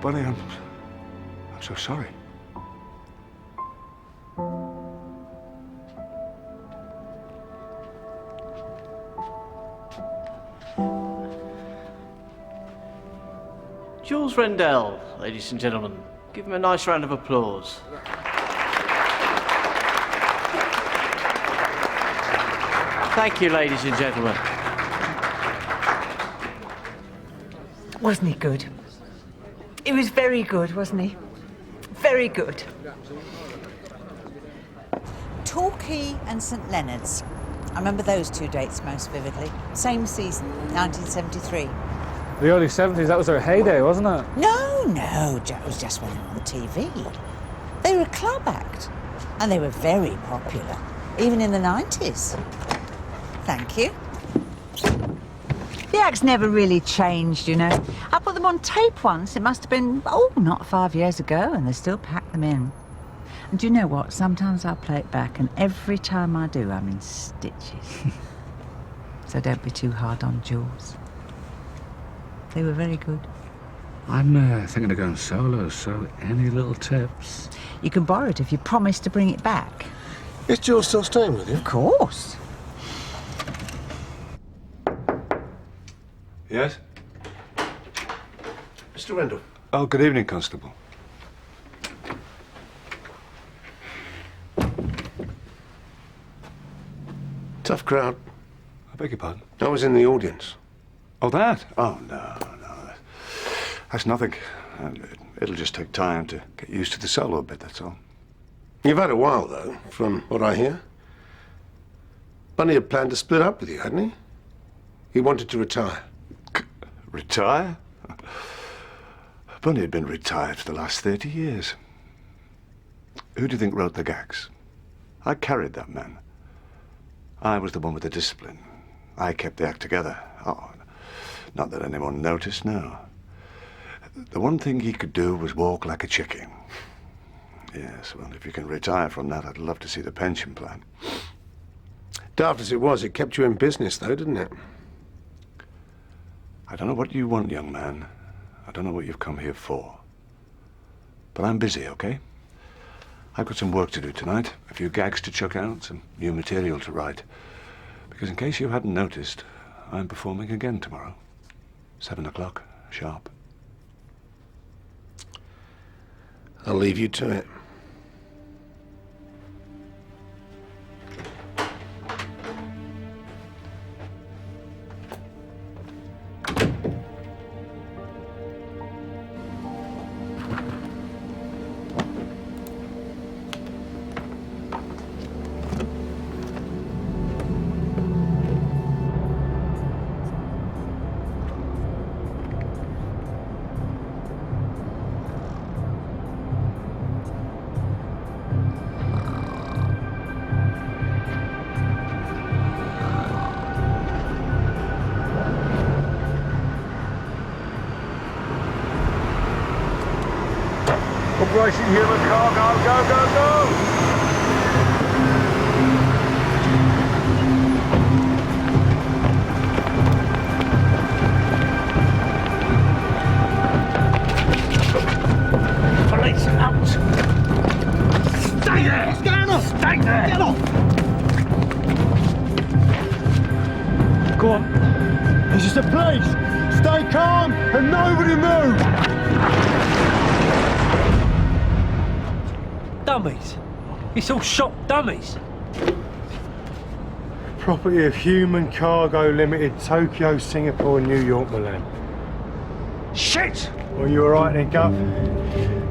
Bunny, I'm so sorry. Jules Rendell, ladies and gentlemen. Give him a nice round of applause. Thank you, ladies and gentlemen. Wasn't he good? He was very good, wasn't he? Very good. Torquay and St Leonard's. I remember those two dates most vividly. Same season, 1973. The early 70s, that was their heyday, wasn't it? No, it was just when they were on TV. They were a club act, and they were very popular, even in the 90s. Thank you. The acts never really changed, I put them on tape once. It must have been, not 5 years ago, and they still pack them in. And do you know what? Sometimes I play it back, and every time I do, I'm in stitches. So don't be too hard on Jules. They were very good. I'm thinking of going solo, so any little tips? You can borrow it if you promise to bring it back. Is Jules still staying with you? Of course. Yes? Mr. Rendell. Oh, good evening, Constable. Tough crowd. I beg your pardon? I was in the audience. Oh, that? Oh, no. That's nothing. It'll just take time to get used to the solo bit, that's all. You've had a while, though, from what I hear. Bunny had planned to split up with you, hadn't he? He wanted to retire. Retire? Bunny had been retired for the last 30 years. Who do you think wrote the gags? I carried that man. I was the one with the discipline. I kept the act together. Oh, not that anyone noticed, no. The one thing he could do was walk like a chicken. Yes, well, if you can retire from that, I'd love to see the pension plan. Daft as it was, it kept you in business, though, didn't it? I don't know what you want, young man. I don't know what you've come here for. But I'm busy, okay? I've got some work to do tonight. A few gags to chuck out, some new material to write. Because in case you hadn't noticed, I'm performing again tomorrow. 7 o'clock, sharp. I'll leave you to it. station, human cargo, go, go, go! Police out! Stay there! What's going on? Stay there! Get off! Go on. This is the police. Stay calm and nobody move. Dummies. It's all shop dummies. Property of Human Cargo Limited, Tokyo, Singapore, New York, Milan. Shit! Well, you all right then, Guff?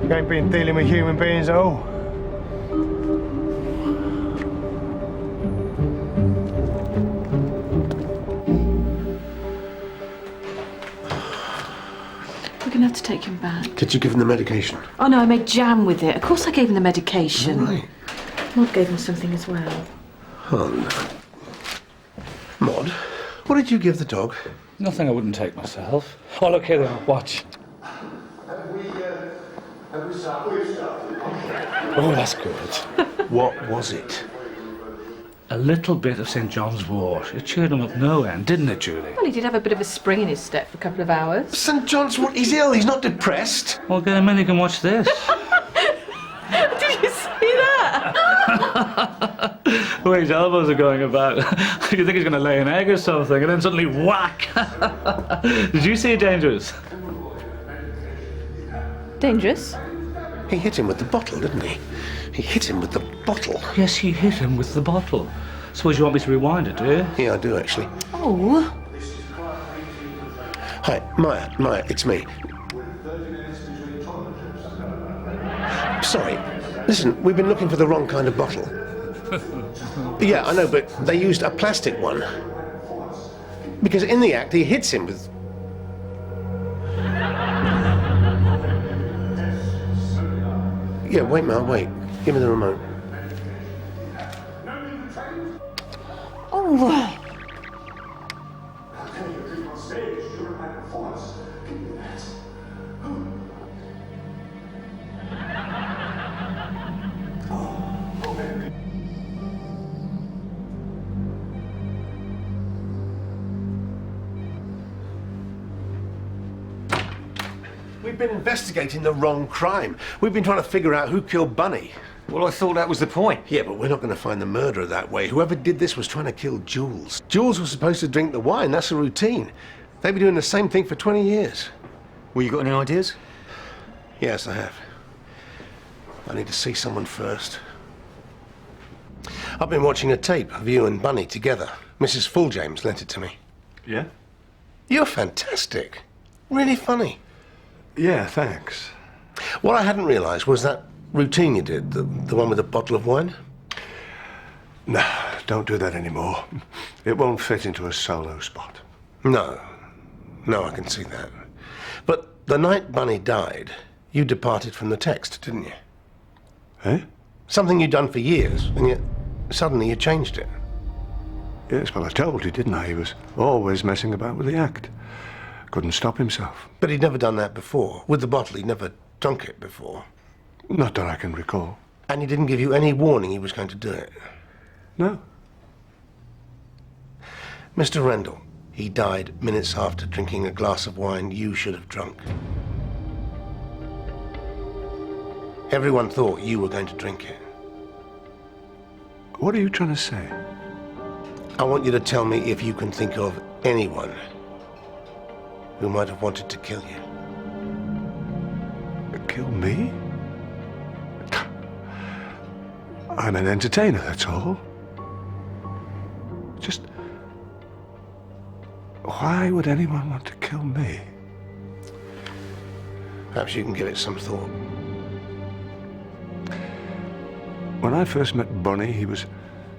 You ain't been dealing with human beings at all? We're going to have to take him back. Did you give him the medication? Oh, no, I made jam with it. Of course I gave him the medication. Right. Maud gave him something as well. Oh, no. Maud, what did you give the dog? Nothing I wouldn't take myself. Oh, look here, then. Watch. Oh, that's good. What was it? A little bit of St. John's wort. It cheered him up no end, didn't it, Julie? Well, he did have a bit of a spring in his step for a couple of hours. St. John's wort? He's ill, he's not depressed. Well, get him in, you can watch this. Did you see that? The way his elbows are going about. You think he's going to lay an egg or something, and then suddenly whack! Did you see Dangerous? Dangerous? He hit him with the bottle, didn't he? He hit him with the bottle. Yes, he hit him with the bottle. Suppose you want me to rewind it, do you? Yeah, I do, actually. Oh. Hi, Maya, it's me. Sorry. Listen, we've been looking for the wrong kind of bottle. Yeah, I know, but they used a plastic one. Because in the act, he hits him with... Yeah, wait, Mal, wait. Give me the remote. Oh. We've been investigating the wrong crime. We've been trying to figure out who killed Bunny. Well, I thought that was the point. Yeah, but we're not going to find the murderer that way. Whoever did this was trying to kill Jules. Jules was supposed to drink the wine. That's a routine. They've been doing the same thing for 20 years. Well, you got any ideas? Yes, I have. I need to see someone first. I've been watching a tape of you and Bunny together. Mrs. Fulljames lent it to me. Yeah? You're fantastic. Really funny. Yeah, thanks. What I hadn't realised was that routine you did, the one with a bottle of wine. No, don't do that anymore. It won't fit into a solo spot. No, I can see that. But the night Bunny died, you departed from the text, didn't you? Eh? Something you'd done for years, and yet suddenly you changed it. Yes, well, I told you, didn't I? He was always messing about with the act. Couldn't stop himself. But he'd never done that before. With the bottle, he'd never drunk it before. Not that I can recall. And he didn't give you any warning he was going to do it? No. Mr. Rendell, he died minutes after drinking a glass of wine you should have drunk. Everyone thought you were going to drink it. What are you trying to say? I want you to tell me if you can think of anyone who might have wanted to kill you. Kill me? I'm an entertainer, that's all. Just... why would anyone want to kill me? Perhaps you can give it some thought. When I first met Bunny, he was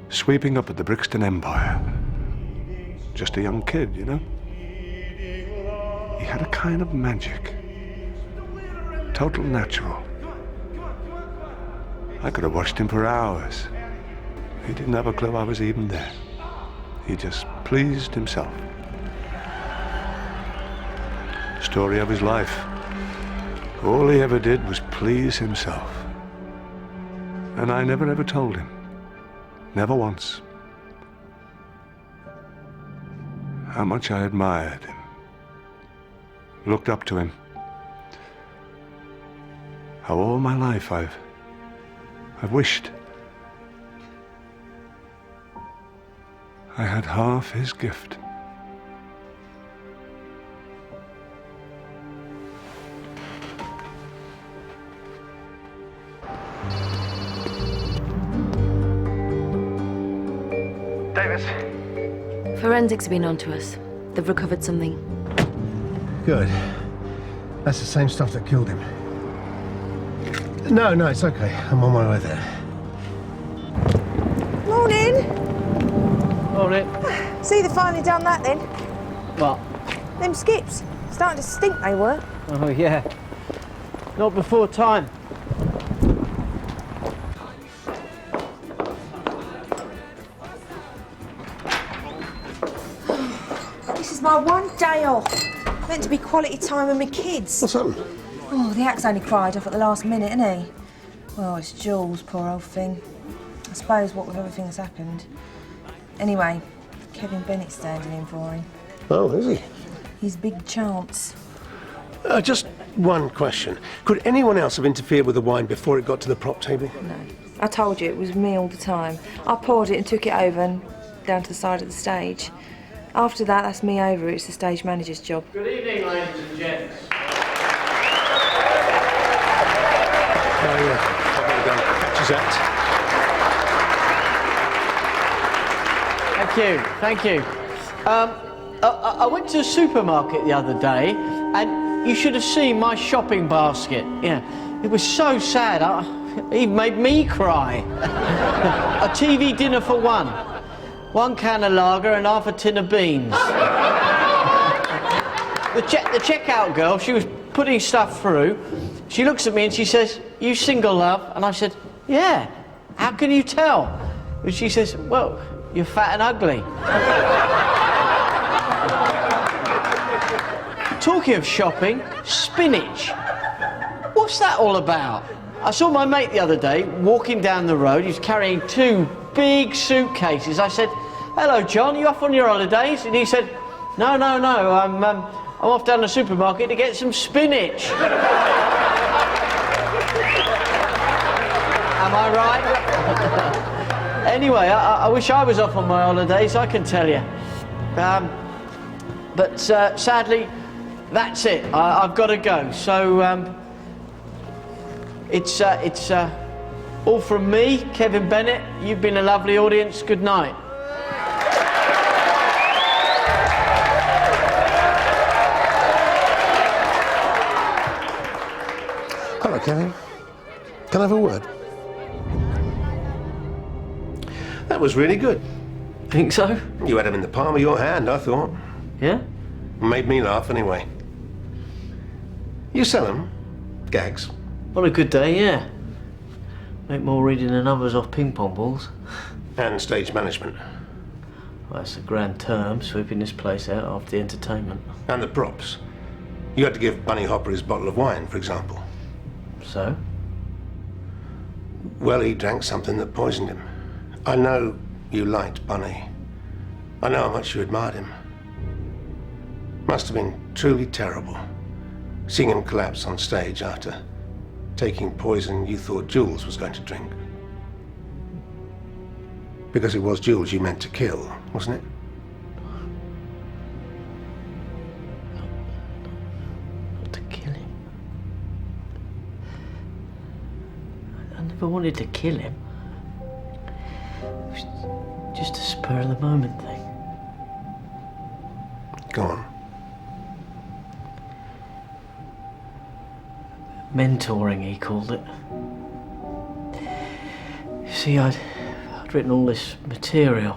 sweeping up at the Brixton Empire. Just a young kid, you know? He had a kind of magic. Total natural. I could have watched him for hours. He didn't have a clue I was even there. He just pleased himself. Story of his life. All he ever did was please himself. And I never ever told him. Never once. How much I admired him. Looked up to him. How all my life I've wished I had half his gift. Davis. Forensics have been on to us. They've recovered something. Good. That's the same stuff that killed him. No, it's okay. I'm on my way there. Morning. Morning. See, they finally done that then. What? Them skips. Starting to stink, they were. Oh, yeah. Not before time. This is my one day off. Meant to be quality time with my kids. What's happened? Oh, the axe only cried off at the last minute, isn't he? Well, it's Jules, poor old thing. I suppose what with everything that's happened. Anyway, Kevin Bennett's standing in for him. Oh, is he? His big chance. Just one question. Could anyone else have interfered with the wine before it got to the prop table? No. I told you, it was me all the time. I poured it and took it over and down to the side of the stage. After that, that's me over. It's the stage manager's job. Good evening, ladies and gents. Oh, yeah. I've got to go and catch his act. Thank you. I went to the supermarket the other day, and you should have seen my shopping basket. Yeah, it was so sad. It even made me cry. A TV dinner for one. 1 can of lager and half a tin of beans. The checkout girl, she was putting stuff through. She looks at me and she says, "You single, love?" And I said, "Yeah. How can you tell?" And she says, "Well, you're fat and ugly." Talking of shopping, spinach. What's that all about? I saw my mate the other day walking down the road. He was carrying 2 big suitcases. I said, "Hello, John, you off on your holidays?" And he said, No, I'm off down the supermarket to get some spinach." Am I right? Anyway, I wish I was off on my holidays, I can tell you. But sadly, that's it. I've got to go. So it's all from me, Kevin Bennett. You've been a lovely audience. Good night. Hello, Kevin. Can I have a word? That was really good. Think so? You had him in the palm of your hand, I thought. Yeah? Made me laugh anyway. You sell them? Gags? On a good day, yeah. Make more reading the numbers off ping pong balls. And stage management. Well, that's a grand term, sweeping this place out after the entertainment. And the props. You had to give Bunny Hopper his bottle of wine, for example. So? Well, he drank something that poisoned him. I know you liked Bunny. I know how much you admired him. Must have been truly terrible, seeing him collapse on stage after taking poison you thought Jules was going to drink. Because it was Jules you meant to kill, wasn't it? Not to kill him. I never wanted to kill him. It was just a spur of the moment thing. Go on. Mentoring, he called it. You see, I'd written all this material.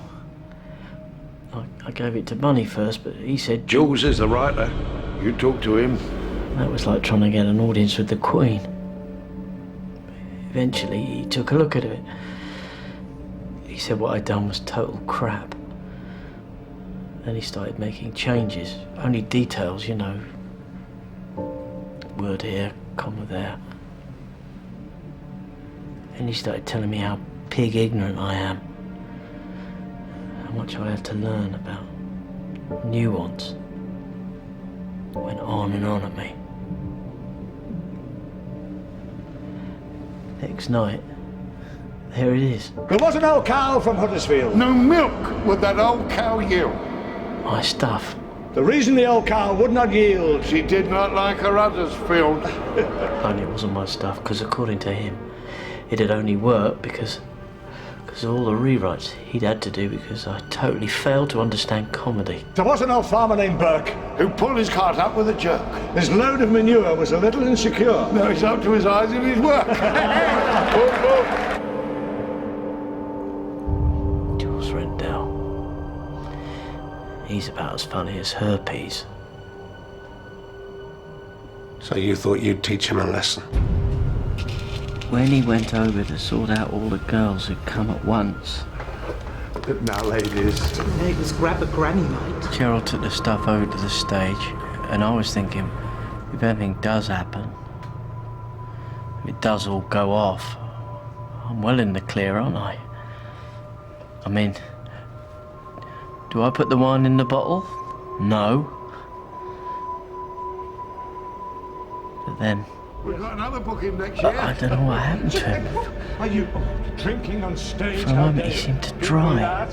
I gave it to Bunny first, but he said... Jules is the writer. You talk to him. That was like trying to get an audience with the Queen. Eventually, he took a look at it. He said what I'd done was total crap. Then he started making changes. Only details, you know. Word here, comma there. And he started telling me how pig ignorant I am. How much I had to learn about nuance. Went on and on at me. Next night, there it is. There was an old cow from Huddersfield. No milk would that old cow yield. My stuff. The reason the old cow would not yield, she did not like her Huddersfield. Only it wasn't my stuff, because according to him, it had only worked because of all the rewrites he'd had to do because I totally failed to understand comedy. There was an old farmer named Burke who pulled his cart up with a jerk. His load of manure was a little insecure. Now he's up to his eyes in his work. Jules Rendell. He's about as funny as herpes. So you thought you'd teach him a lesson? When he went over to sort out all the girls who'd come at once. Now, ladies. It was grab a granny night. Gerald took the stuff over to the stage, and I was thinking, if anything does happen, if it does all go off, I'm well in the clear, aren't I? I mean, do I put the wine in the bottle? No. But then, We've got another booking next year. I don't know what happened to him. Are you drinking on stage? For a moment, he seemed to dry.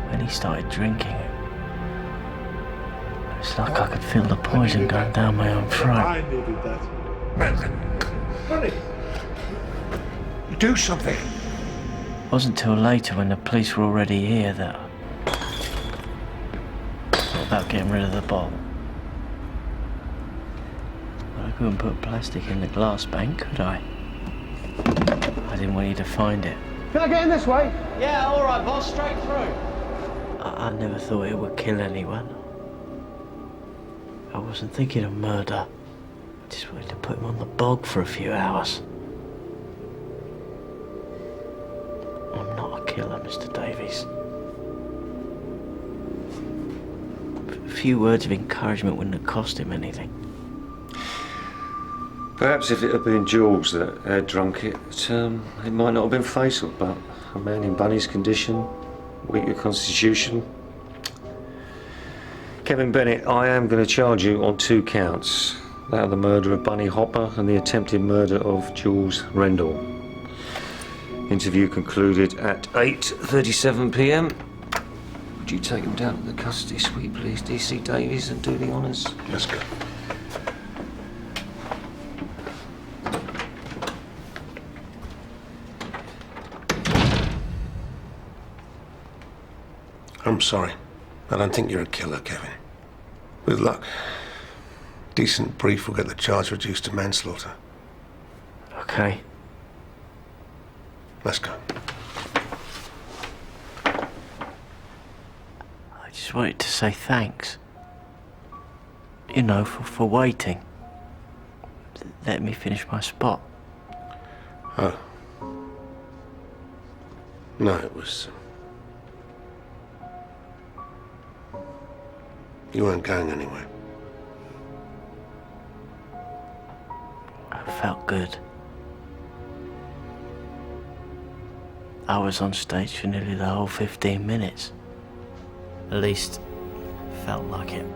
When he started drinking, it's like I could feel the poison going down my own throat. I needed that. Hurry. Do something. It wasn't till later, when the police were already here, that I thought about getting rid of the bottle. But I couldn't put plastic in the glass bank, could I? I didn't want you to find it. Can I get in this way? Yeah, all right, boss, straight through. I never thought it would kill anyone. I wasn't thinking of murder. I just wanted to put him on the bog for a few hours. I'm not a killer, Mr. Davies. A few words of encouragement wouldn't have cost him anything. Perhaps if it had been Jules that had drunk it, it might not have been fatal, but a man in Bunny's condition, weaker constitution. Kevin Bennett, I am going to charge you on 2 counts. That of the murder of Bunny Hopper and the attempted murder of Jules Rendell. Interview concluded at 8:37 p.m. Would you take him down to the custody suite, please, DC Davies, and do the honours? Let's go. I'm sorry. I don't think you're a killer, Kevin. With luck, decent brief will get the charge reduced to manslaughter. Okay. Let's go. I just wanted to say thanks. You know, for waiting. Let me finish my spot. Oh. No, it was... You weren't going anywhere. I felt good. I was on stage for nearly the whole 15 minutes. At least, felt like it.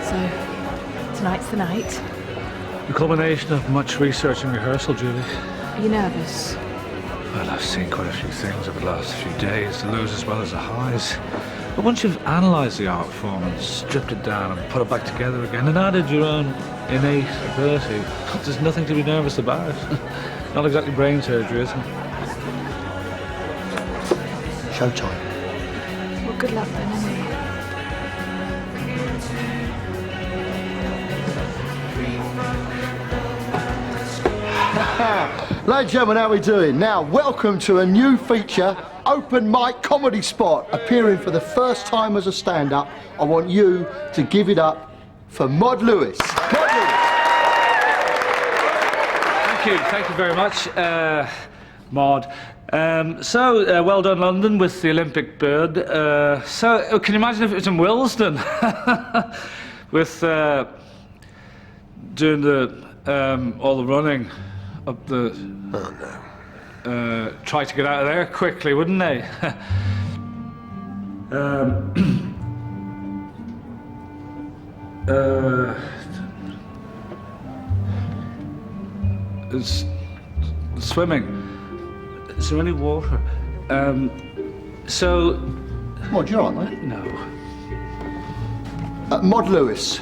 So, tonight's the night. The culmination of much research and rehearsal, Julie. Are you nervous? Well, I've seen quite a few things over the last few days, the lows as well as the highs. But once you've analysed the art form and stripped it down and put it back together again and added your own innate ability, there's nothing to be nervous about. Not exactly brain surgery, is it? Showtime. Well, good luck then, anyway. Ladies and gentlemen, how are we doing? Now, welcome to a new feature, open mic comedy spot, appearing for the first time as a stand-up. I want you to give it up for Maud Lewis. Maud Lewis. Thank Thank you very much, Maud. Well done, London, with the Olympic bird. Can you imagine if it was in Willesden? With doing all the running up the... Oh, no. Try to get out of there quickly, wouldn't they? It's swimming. Is there any water? Maud, you all right, mate? No. Maud Lewis.